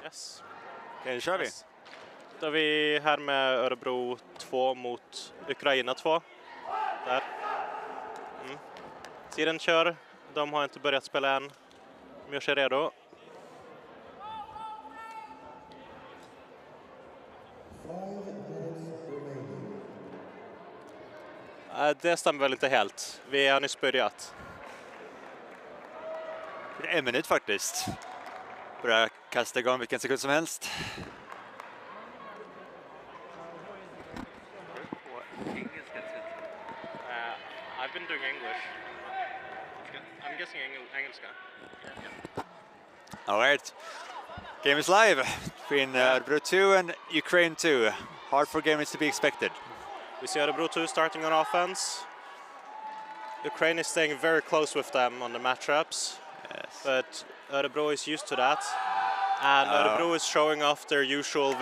Yes. Okej, nu kör vi. Yes. Då är vi här med Örebro 2 mot Ukraina 2. Där. Tiden kör. De har inte börjat spela än. De gör sig redo. Det stämmer väl inte helt. Vi har nyss börjat. Det är 1 minut faktiskt. Börja kasta igång vilken sekund som helst. I've been doing English. I'm guessing engelska. All right. Game is live between Örebro 2 and Ukraine 2. Hard for game is to be expected. We see Örebro 2 starting on offense. Ukraine is staying very close with them on the matchups. Yes. But Örebro is used to that. And Örebro is showing off their usual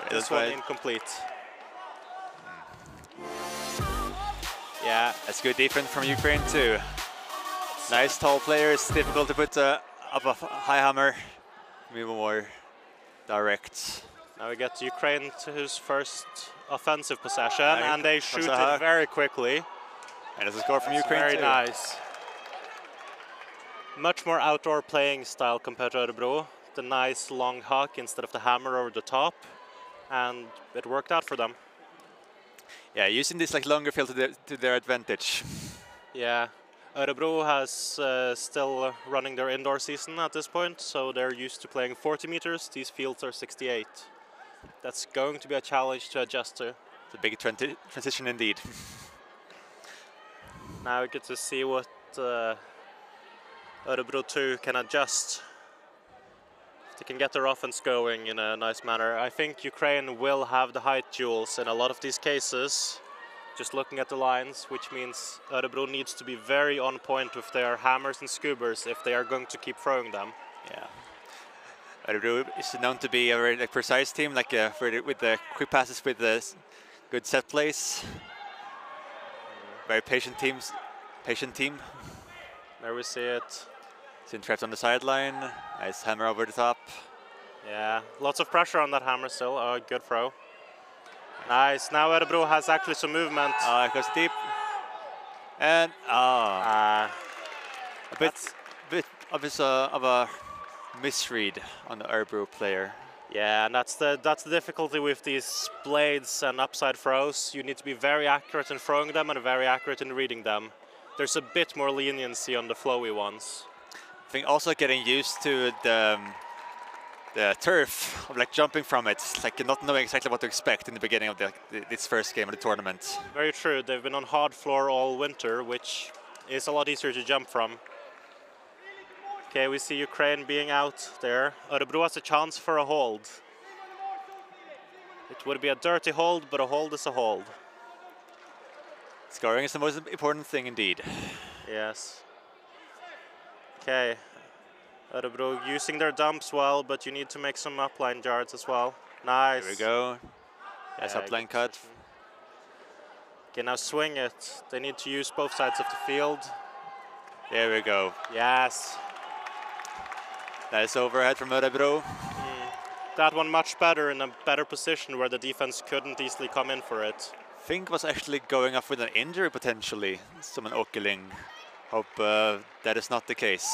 this one incomplete. Yeah. That's good defense from Ukraine too. Nice tall players, difficult to put up a high hammer. Maybe more direct. Now we get Ukraine to his first offensive possession, and they shoot it very quickly. And it's a score from Ukraine very too. Nice. Much more outdoor playing style compared to Örebro. The nice long huck instead of the hammer over the top, and it worked out for them. Yeah, using this like longer field to their advantage. Yeah, Örebro has still running their indoor season at this point, so they're used to playing 40 meters. These fields are 68. That's going to be a challenge to adjust to. It's a big transition indeed. Now we get to see what Örebro 2 can adjust. If they can get their offense going in a nice manner. I think Ukraine will have the height duels in a lot of these cases. Just looking at the lines, which means Örebro needs to be very on point with their hammers and scubers if they are going to keep throwing them. Yeah. Örebro is known to be a very precise team, with the quick passes, with the good set plays. Very patient team. There we see it. Sin trapped on the sideline. Nice hammer over the top. Yeah, lots of pressure on that hammer still. Oh, good throw. Nice. Now Örebro has actually some movement. It goes deep. And a bit of a misread on the Örebro player. Yeah, and that's the difficulty with these blades and upside throws. You need to be very accurate in throwing them and very accurate in reading them. There's a bit more leniency on the flowy ones. I think also getting used to the turf, like jumping from it, like not knowing exactly what to expect in the beginning of this first game of the tournament. Very true. They've been on hard floor all winter, which is a lot easier to jump from. Okay, we see Ukraine being out there. Örebro has a chance for a hold. It would be a dirty hold, but a hold is a hold. Scoring is the most important thing indeed. Yes. Okay. Örebro using their dumps well, but you need to make some upline yards as well. Nice. Here we go. Nice upline cut. Position. Okay, now swing it. They need to use both sides of the field. There we go. Yes. Nice overhead from Örebro. That one much better, in a better position where the defense couldn't easily come in for it. Fink was actually going off with an injury potentially, Simon Åkerling. Hope that is not the case.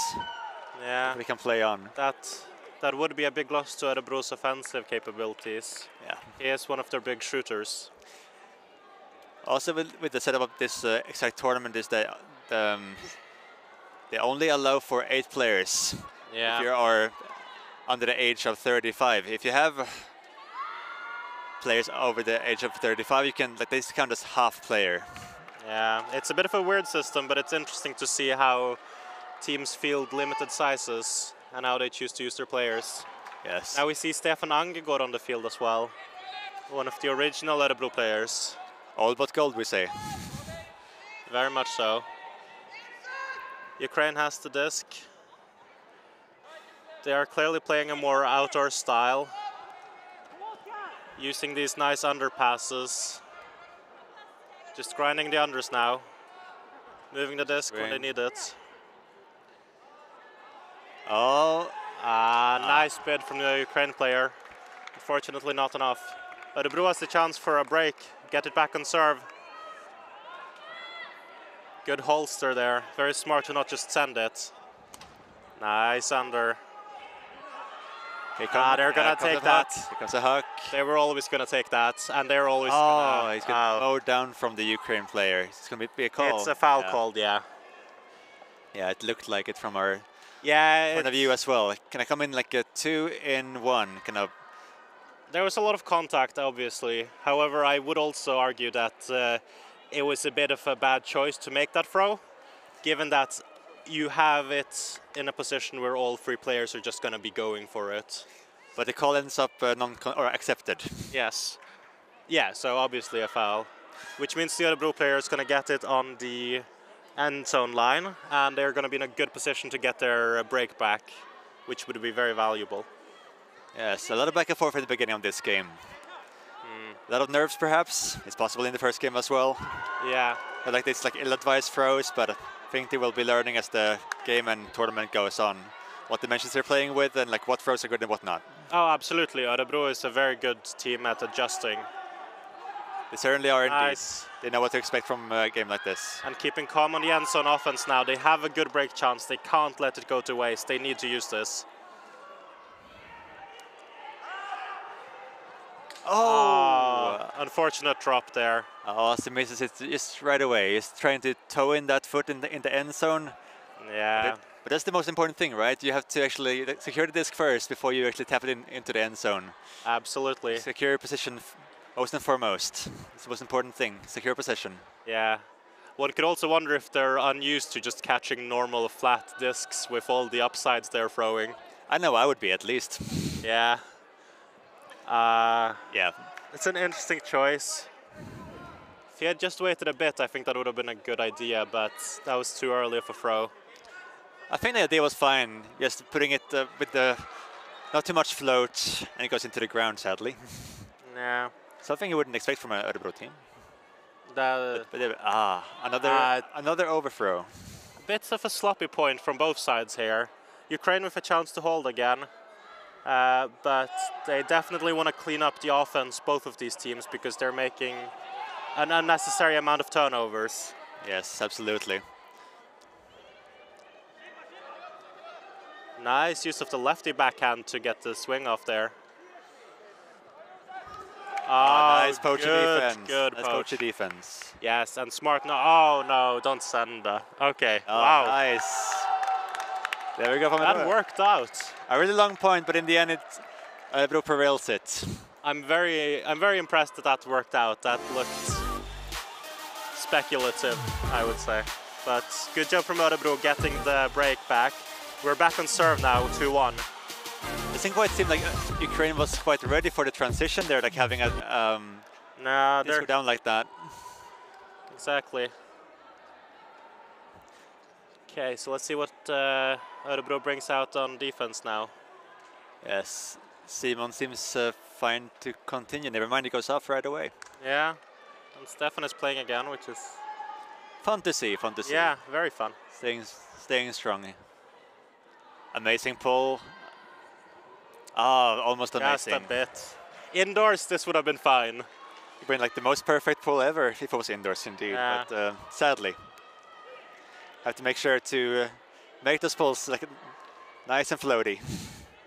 Yeah. We can play on. That would be a big loss to Örebro's offensive capabilities. Yeah. He is one of their big shooters. Also with the setup of this exact tournament is that they only allow for 8 players. Yeah. If you are under the age of 35. If you have players over the age of 35, you can they count as half player. Yeah, it's a bit of a weird system, but it's interesting to see how teams field limited sizes and how they choose to use their players. Yes. Now we see Stefan Angegård on the field as well. One of the original Örebro players. All but gold, we say. Very much so. Ukraine has the disc. They are clearly playing a more outdoor style, using these nice underpasses. Just grinding the unders now, moving the disc when they need it. Oh, Nice bid from the Ukraine player. Unfortunately not enough. Örebro has the chance for a break. Get it back on serve. Good holster there. Very smart to not just send it. Nice under. They're gonna take that. Here comes a hook. They were always gonna take that, and they're always he's gonna mow down from the Ukraine player. It's gonna be a call. It's a foul called, yeah. Yeah, it looked like it from our point of view as well. Can I come in like a 2-in-1? Kind of. There was a lot of contact, obviously. However, I would also argue that it was a bit of a bad choice to make that throw, given that you have it in a position where all three players are just going to be going for it. But the call ends up accepted. Yes. Yeah, so obviously a foul, which means the Örebro player is going to get it on the end zone line, and they're going to be in a good position to get their break back, which would be very valuable. Yes, a lot of back and forth at the beginning of this game. A lot of nerves, perhaps. It's possible in the first game as well. Yeah. But like it's like ill-advised throws, but I think they will be learning as the game and tournament goes on what dimensions they're playing with and like what throws are good and what not. Oh, absolutely. Örebro is a very good team at adjusting. They certainly are indeed. Nice. They know what to expect from a game like this. And keeping calm on the end zone offense now. They have a good break chance. They can't let it go to waste. They need to use this. Unfortunate drop there. Austin misses it just right away. He's trying to toe in that foot in the end zone. Yeah. But that's the most important thing, right? You have to actually secure the disc first before you actually tap it into the end zone. Absolutely. Secure position most and foremost. It's the most important thing, secure position. Yeah. One could also wonder if they're unused to just catching normal flat discs with all the upsides they're throwing. I know I would be at least. Yeah. Yeah. It's an interesting choice. If he had just waited a bit, I think that would have been a good idea, but that was too early of a throw. I think the idea was fine, just putting it with the not too much float, and it goes into the ground, sadly. Yeah. Something you wouldn't expect from an Örebro team. Another another overthrow. Bits of a sloppy point from both sides here. Ukraine with a chance to hold again. But they definitely want to clean up the offense, both of these teams, because they're making an unnecessary amount of turnovers. Yes, absolutely. Nice use of the lefty backhand to get the swing off there. Nice poacher defense. Good nice poacher defense. Yes, and smart. No, oh no, don't send. Okay. Wow. Nice. There we go. That worked out. A really long point, but in the end, Örebro prevails it. I'm very impressed that worked out. That looked speculative, I would say. But good job from Örebro getting the break back. We're back on serve now, 2-1. It didn't quite seem like Ukraine was quite ready for the transition there, like having a disco down like that. Exactly. Okay, so let's see what Örebro brings out on defense now. Yes, Simon seems fine to continue. Never mind, he goes off right away. Yeah, and Stefan is playing again, which is fun to see. Fun to see. Yeah, very fun. Staying strong. Amazing pull. Almost amazing. Just a bit. Indoors, this would have been fine. It been like the most perfect pull ever if it was indoors, indeed. Yeah. But sadly, have to make sure to make those pulls like nice and floaty.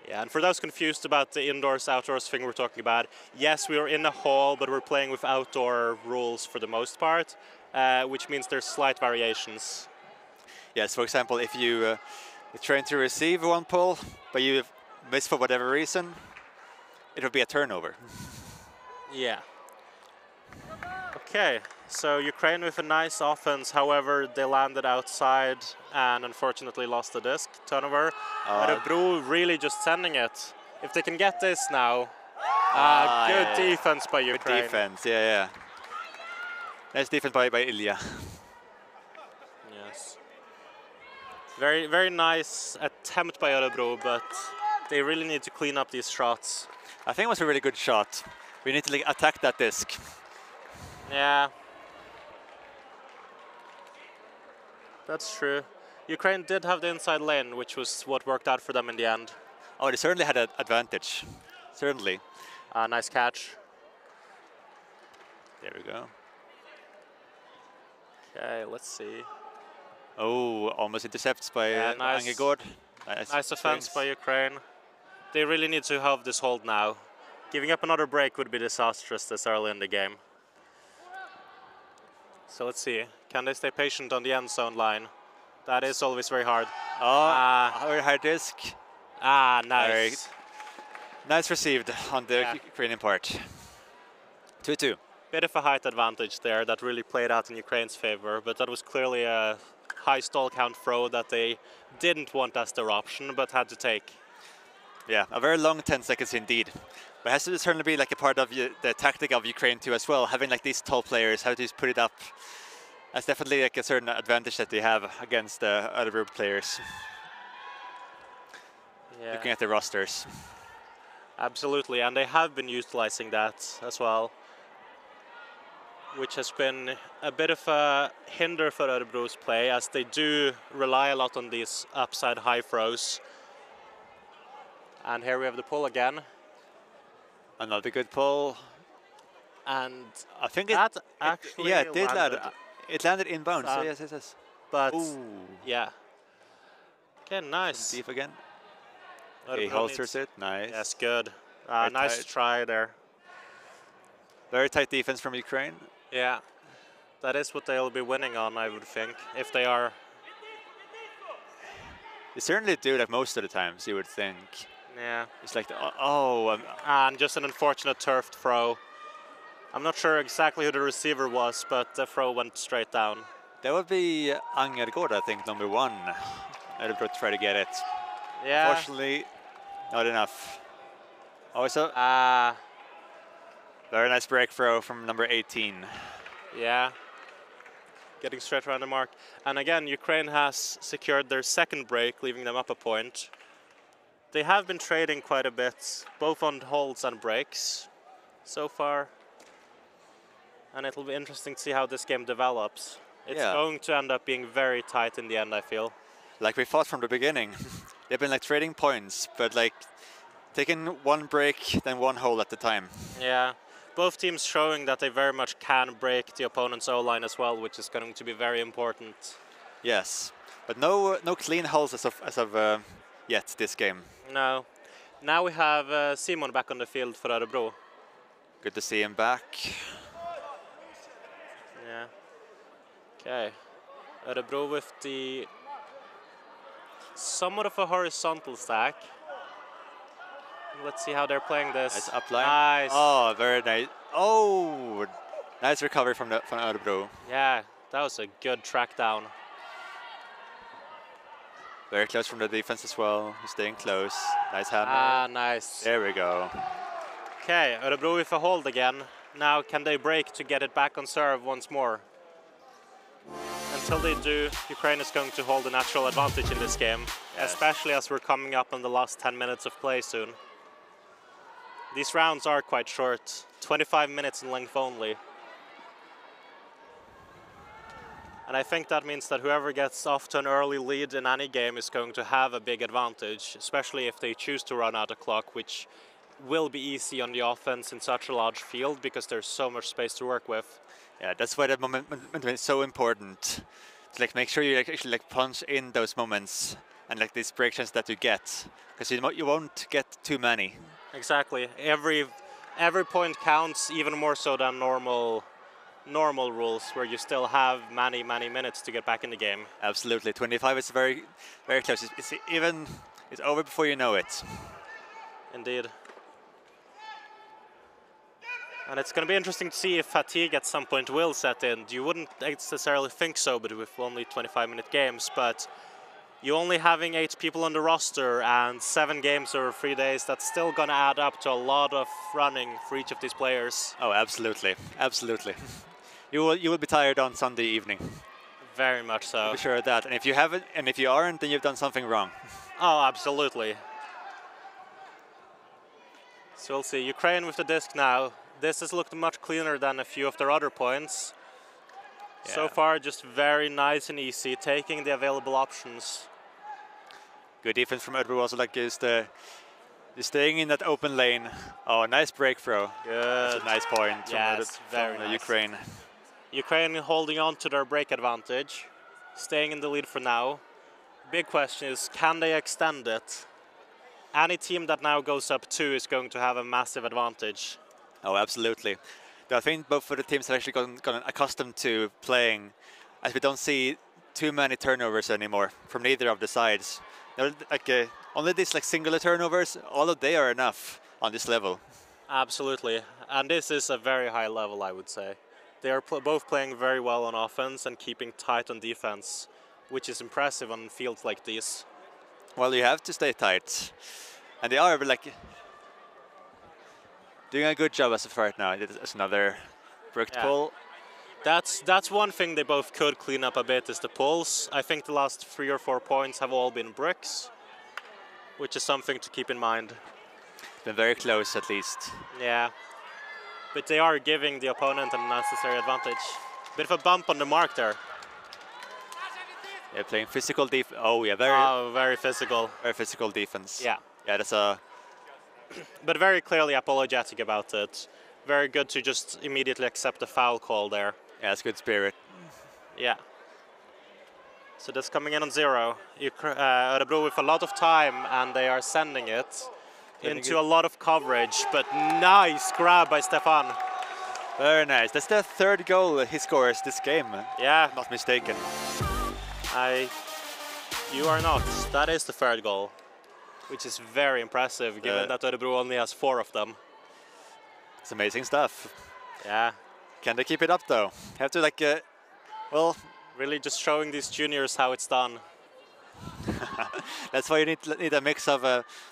Yeah, and for those confused about the indoors-outdoors thing we're talking about, yes, we are in a hall, but we're playing with outdoor rules for the most part, which means there's slight variations. Yes, for example, if you train to receive one pull, but you miss for whatever reason, it will be a turnover. Yeah. Okay, so Ukraine with a nice offense, however, they landed outside and unfortunately lost the disc. Turnover. Örebro really just sending it. If they can get this now, good defense by Ukraine. Good defense, yeah. Nice defense by Ilya. Yes. Very, very nice attempt by Örebro, but they really need to clean up these shots. I think it was a really good shot. We need to attack that disc. Yeah. That's true. Ukraine did have the inside lane, which was what worked out for them in the end. Oh, they certainly had an advantage. Certainly. Nice catch. There we go. Okay, let's see. Oh, almost intercepts by nice. Angergaard. Nice defense by Ukraine. They really need to have this hold now. Giving up another break would be disastrous this early in the game. So let's see. Can they stay patient on the end zone line? That is always very hard. Very high disc. Nice. Very nice received on the Ukrainian part. 2-2. Bit of a height advantage there that really played out in Ukraine's favor, but that was clearly a high stall count throw that they didn't want as their option, but had to take. Yeah, a very long 10 seconds indeed. But it has to certainly be like a part of the tactic of Ukraine too as well, having like these tall players, how to just put it up. That's definitely like a certain advantage that they have against the other group players. Yeah. Looking at the rosters. Absolutely, and they have been utilizing that as well, which has been a bit of a hinder for Örebro's play, as they do rely a lot on these upside high throws. And here we have the pull again. Another good pull. And I think that actually it did landed. land. It landed inbound, so yes. But, ooh. yeah. Okay, nice. Deep again. He holsters it, nice. Yes, good. Nice tight. try there. Very tight defense from Ukraine. Yeah, that is what they'll be winning on, I would think, if they are. They certainly do that most of the times, you would think. Yeah. It's like, and just an unfortunate turfed throw. I'm not sure exactly who the receiver was, but the throw went straight down. That would be Angergaard, I think, number 1. Örebro try to get it. Yeah. Unfortunately, not enough. Also, very nice break throw from number 18. Yeah. Getting straight around the mark. And again, Ukraine has secured their second break, leaving them up a point. They have been trading quite a bit, both on holds and breaks so far. And it'll be interesting to see how this game develops. It's going to end up being very tight in the end, I feel. Like we thought from the beginning. They've been like trading points, but like taking one break, then one hole at the time. Yeah. Both teams showing that they very much can break the opponent's O-line as well, which is going to be very important. Yes, but no clean holes as of yet this game. No. Now we have Simon back on the field for Örebro. Good to see him back. Yeah. Okay. Örebro with the somewhat of a horizontal stack. Let's see how they're playing this. Nice upline. Nice. Oh, very nice. Oh, nice recovery from Örebro. Yeah, that was a good track down. Very close from the defense as well. Staying close. Nice hammer. Nice. There we go. Okay, Örebro with a hold again. Now can they break to get it back on serve once more? Until they do, Ukraine is going to hold a natural advantage in this game, especially as we're coming up on the last 10 minutes of play soon. These rounds are quite short, 25 minutes in length only. And I think that means that whoever gets off to an early lead in any game is going to have a big advantage, especially if they choose to run out the clock, which will be easy on the offense in such a large field because there's so much space to work with. Yeah, that's why the momentum is so important. To like make sure you actually like punch in those moments and like these break chances that you get, because you won't get too many. Exactly. Every point counts, even more so than normal rules, where you still have many minutes to get back in the game. Absolutely, 25 is very close. It's over before you know it. Indeed. And it's going to be interesting to see if fatigue at some point will set in. You wouldn't necessarily think so, but with only 25-minute games. But you only having 8 people on the roster and 7 games over 3 days, that's still going to add up to a lot of running for each of these players. Oh, absolutely, absolutely. You will be tired on Sunday evening. Very much so. Be sure of that. And if you haven't, and if you aren't, then you've done something wrong. Oh, absolutely. So we'll see. Ukraine with the disc now. This has looked much cleaner than a few of their other points. Yeah. So far, just very nice and easy, taking the available options. Good defense from Örebro also, like is the Just staying in that open lane. Oh, nice break throw. Good. That's a nice point Yes, very from nice. Ukraine. Ukraine holding on to their break advantage, staying in the lead for now. Big question is, can they extend it? Any team that now goes up 2 is going to have a massive advantage. Oh, absolutely. I think both for the teams have actually gotten accustomed to playing, as we don't see too many turnovers anymore from neither of the sides. Only these singular turnovers, all of they are enough on this level. Absolutely, and this is a very high level, I would say. They are both playing very well on offense and keeping tight on defense, which is impressive on fields like these. Well, you have to stay tight, and they are doing a good job as of right now. It's another bricked pull. That's one thing they both could clean up a bit, is the pulls. I think the last 3 or 4 points have all been bricks, which is something to keep in mind. Been very close, at least. Yeah, but they are giving the opponent a necessary advantage. Bit of a bump on the mark there. They're playing physical defense. Oh yeah, very physical. Very physical defense. Yeah. Yeah, that's a. But very clearly apologetic about it. Very good to just immediately accept the foul call there. Yeah, it's good spirit. Yeah. So that's coming in on 0. Örebro with a lot of time, and they are sending it into a lot of coverage, but nice grab by Stefan. Very nice. That's the 3rd goal he scores this game. Yeah. Not mistaken. You are not. That is the 3rd goal, which is very impressive, given that Örebro only has 4 of them. It's amazing stuff. Yeah. Can they keep it up though? Have to well, really just showing these juniors how it's done. That's why you need a mix of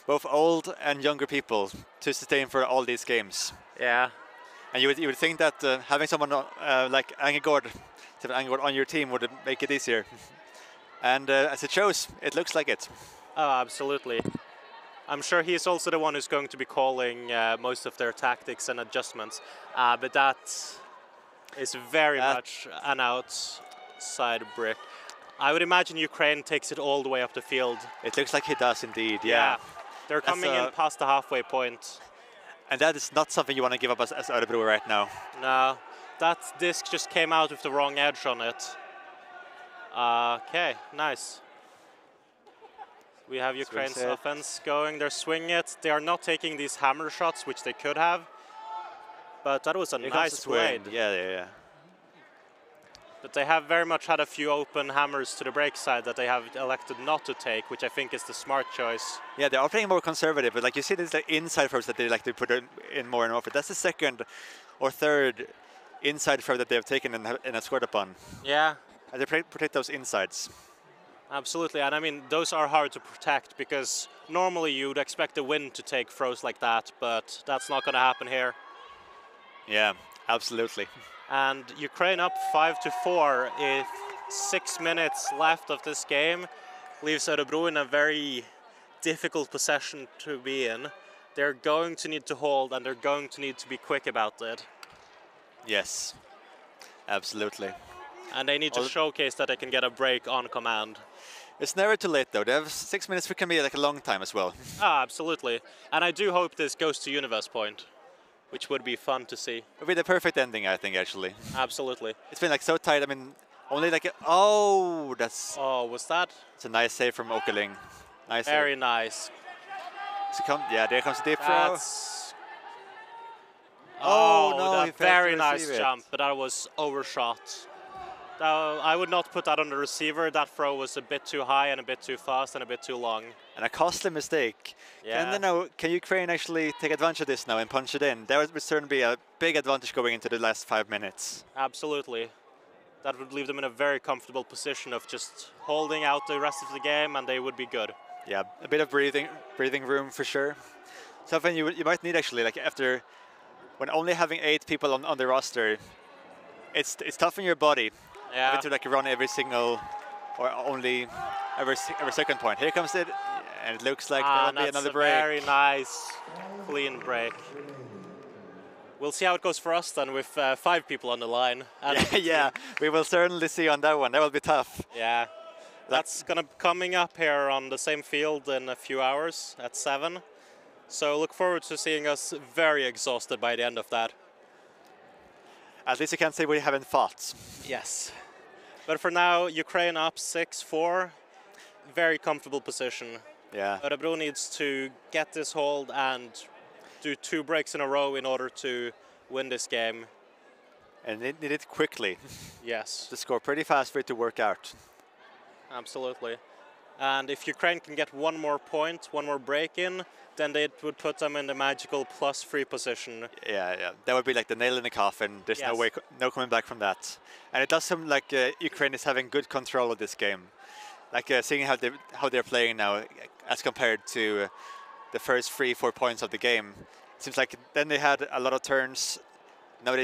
both old and younger people to sustain for all these games. Yeah. And you would think that having someone like Angegård on your team would make it easier. And as it shows, it looks like it. Oh, absolutely. I'm sure he's also the one who's going to be calling most of their tactics and adjustments. But that is very much an outside brick. I would imagine Ukraine takes it all the way up the field. It looks like he does indeed, yeah. They're coming in past the halfway point. And that is not something you want to give up as Örebro right now. No, that disc just came out with the wrong edge on it. Okay, nice. We have Ukraine's offense going, they're swinging it. They are not taking these hammer shots, which they could have. But that was a nice blade. Yeah. But they have very much had a few open hammers to the break side that they have elected not to take, which I think is the smart choice. Yeah, they are playing more conservative, but you see these inside throws that they like to put in more and more. That's the 2nd or 3rd inside throw that they have taken and have scored upon. Yeah. And they protect those insides. Absolutely, and I mean, those are hard to protect because normally you'd expect the wind to take throws like that, but that's not going to happen here. Yeah, absolutely. And Ukraine up 5-4 with 6 minutes left of this game leaves Örebro in a very difficult possession to be in. They're going to need to hold and they're going to need to be quick about it. Yes, absolutely. And they need to showcase that they can get a break on command. It's never too late though. They have 6 minutes, which can be like a long time as well. Absolutely. And I do hope this goes to Universe Point, which would be fun to see. It would be the perfect ending, I think, actually. Absolutely. It's been so tight. I mean, only that's... Oh, was that? It's a nice save from Åkerling. Nice Very save. Nice. There comes the deep throw. Oh, no, very nice jump, but that was overshot. I would not put that on the receiver. That throw was a bit too high and a bit too fast and a bit too long. And a costly mistake. Yeah. Can Ukraine actually take advantage of this now and punch it in? There would certainly be a big advantage going into the last 5 minutes. Absolutely. That would leave them in a very comfortable position of just holding out the rest of the game, and they would be good. Yeah, a bit of breathing room for sure. Something you might need actually, when only having 8 people on the roster, it's tough on your body. Yeah. Having to run every single, or only every second point. Here comes it, and it looks like there will be another break. Very nice, clean break. We'll see how it goes for us then with 5 people on the line. Yeah, we will certainly see on that one. That will be tough. Yeah, that's coming up here on the same field in a few hours at 7. So look forward to seeing us very exhausted by the end of that. At least you can't say we haven't fought. Yes. But for now, Ukraine up 6-4. Very comfortable position. Yeah. Örebro needs to get this hold and do 2 breaks in a row in order to win this game. And they did it quickly. Yes. The score pretty fast for it to work out. Absolutely. And if Ukraine can get 1 more point, 1 more break in, then it would put them in the magical +3 position. Yeah. That would be like the nail in the coffin. There's no Yes. way, no coming back from that. And it does seem like Ukraine is having good control of this game. Like seeing how they're playing now, as compared to the first 3-4 points of the game. It seems like then they had a lot of turns. Now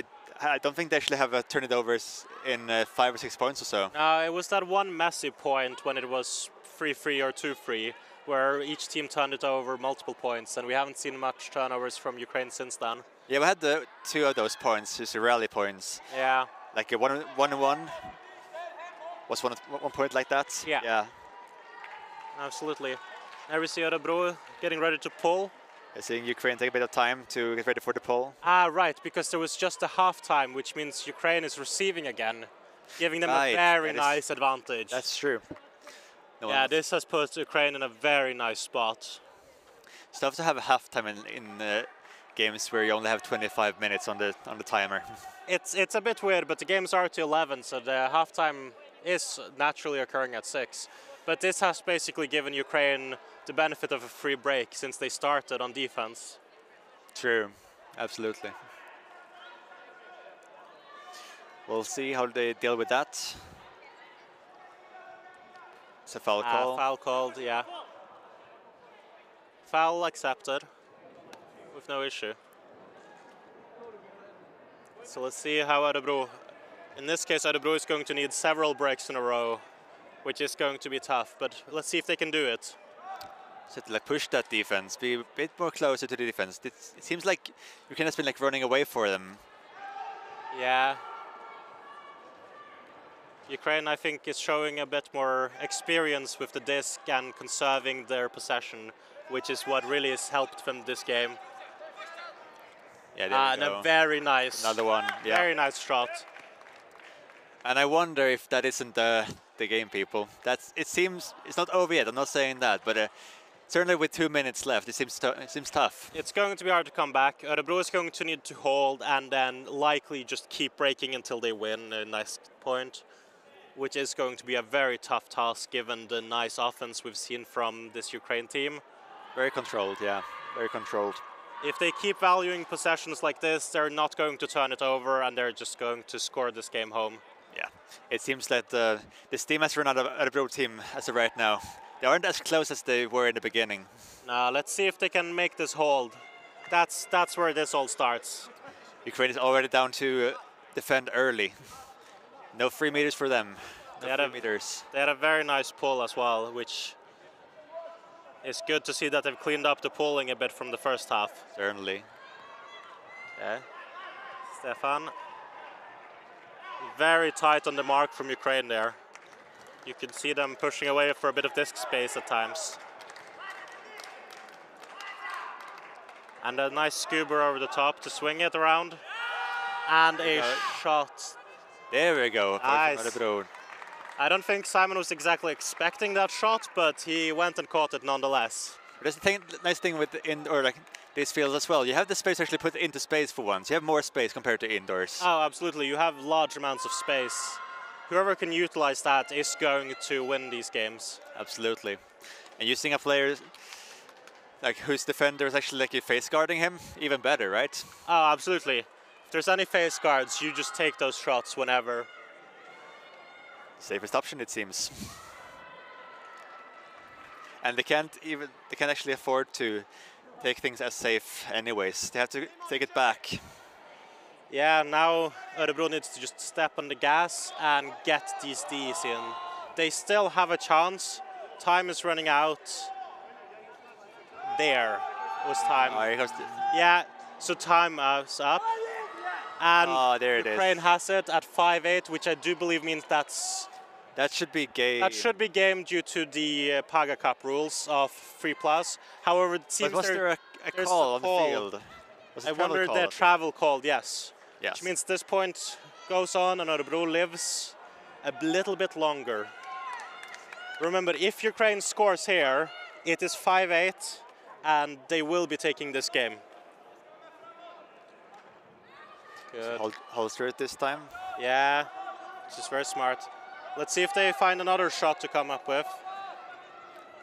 I don't think they actually have turnovers in 5 or 6 points or so. It was that one messy point when it was 3-3 or 2-3, where each team turned it over multiple points, and we haven't seen much turnovers from Ukraine since then. Yeah, we had 2 of those points, just the rally points. Yeah. Like a 1-1 was one point like that. Yeah. Absolutely. Now we see Örebro getting ready to pull. Seeing Ukraine take a bit of time to get ready for the pull. Right, because there was just a half-time, which means Ukraine is receiving again, giving them a very nice advantage. That's true. This has put Ukraine in a very nice spot. It's tough to have a half-time in games where you only have 25 minutes on the timer. It's a bit weird, but the games are to 11, so the half-time is naturally occurring at 6. But this has basically given Ukraine the benefit of a free break since they started on defense. True, absolutely. We'll see how they deal with that. It's a foul call. Foul called, yeah. Foul accepted with no issue. So let's see how Örebro, in this case Örebro is going to need several breaks in a row, which is going to be tough, but let's see if they can do it. So to push that defense, be a bit more closer to the defense. It seems like Ukraine has been running away for them. Yeah. Ukraine, I think, is showing a bit more experience with the disc and conserving their possession, which is what really has helped them this game. Yeah, there we go. And a very nice, another one. Yeah. Very nice shot. And I wonder if that isn't the game, people. It seems it's not over yet. I'm not saying that, but certainly with 2 minutes left, it seems tough. It's going to be hard to come back. Örebro is going to need to hold and then likely just keep breaking until they win a nice point, which is going to be a very tough task given the nice offense we've seen from this Ukraine team. Very controlled, yeah, very controlled. If they keep valuing possessions like this, they're not going to turn it over and they're just going to score this game home. Yeah, it seems that this team has run out of Örebro team as of right now. They aren't as close as they were in the beginning. Now let's see if they can make this hold. That's where this all starts. Ukraine is already down to defend early. No free meters for them. They had a very nice pull as well, which is good to see that they've cleaned up the pulling a bit from the first half. Certainly. Yeah. Stefan. Very tight on the mark from Ukraine there. You can see them pushing away for a bit of disc space at times. And a nice scuba over the top to swing it around. And a shot. There we go. Nice. I don't think Simon was exactly expecting that shot, but he went and caught it nonetheless. There's the nice thing with these fields as well. You have the space actually put into space for once. You have more space compared to indoors. Oh, absolutely. You have large amounts of space. Whoever can utilize that is going to win these games. Absolutely. And using a player whose defender is actually face guarding him, even better, right? Oh, absolutely. If there's any face guards, you just take those shots whenever. Safest option, it seems. And they can't actually afford to take things as safe anyways. They have to take it back. Yeah, now Örebro needs to just step on the gas and get these Ds in. They still have a chance. Time is running out. There was time. Yeah, so time is up. And there it is. Ukraine has it at 5-8, which I do believe means that should be game. That should be game due to the Paga Cup rules of 3+. However, it seems was there a There's call a on call. the field. Was it I travel wonder call, the I think? travel called, yes. Yes. Which means this point goes on and Örebro lives a little bit longer. Remember, if Ukraine scores here, it is 5-8 and they will be taking this game. Good. Holster it this time. Yeah, which is very smart. Let's see if they find another shot to come up with.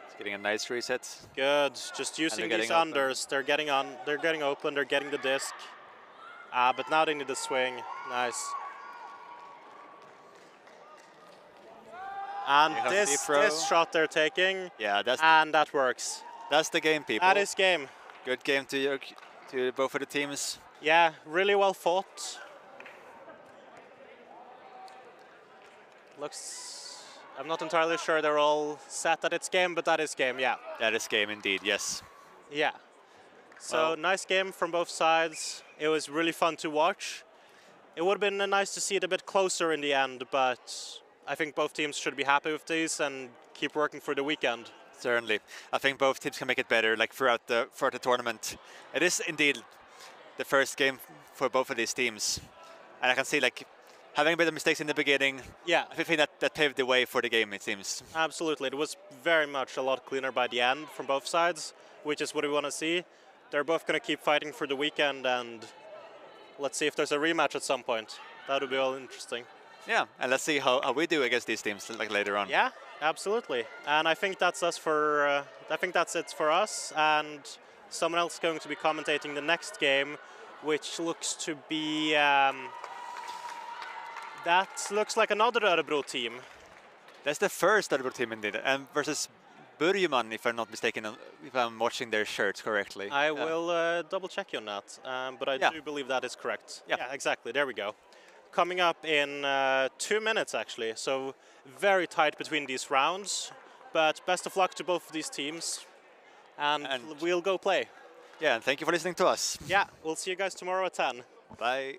It's getting a nice reset. Good, just using these getting open. unders. They're getting open, they're getting the disc. But now they need the swing. Nice. And Here comes the this throw. shot they're taking, Yeah, and that works. that's the game, people. That is game. Good game to both of the teams. Yeah, really well fought. I'm not entirely sure they're all set that it's game, but that is game, yeah. That is game indeed, yes. Yeah. So Well- nice game from both sides. It was really fun to watch. It would have been nice to see it a bit closer in the end, but I think both teams should be happy with these and keep working for the weekend. Certainly. I think both teams can make it better, like throughout the tournament. It is indeed the first game for both of these teams. And I can see like having a bit of mistakes in the beginning, Yeah, I think that paved the way for the game, it seems. absolutely. It was very much a lot cleaner by the end from both sides, which is what we want to see. They're both going to keep fighting for the weekend, and let's see if there's a rematch at some point. That would be all interesting. Yeah, and let's see how we do against these teams like later on. Yeah, absolutely. And I think that's us for. I think that's it for us. And someone else is going to be commentating the next game, which looks to be. That looks like another Örebro team. That's the first Örebro team indeed, and versus Burjuman, if I'm not mistaken, if I'm watching their shirts correctly. I will double check you on that, but I Yeah. do believe that is correct. Yeah. Exactly. There we go. Coming up in 2 minutes, actually. So very tight between these rounds. But best of luck to both of these teams, and And- we'll go play. Yeah, and thank you for listening to us. Yeah, we'll see you guys tomorrow at 10. Bye.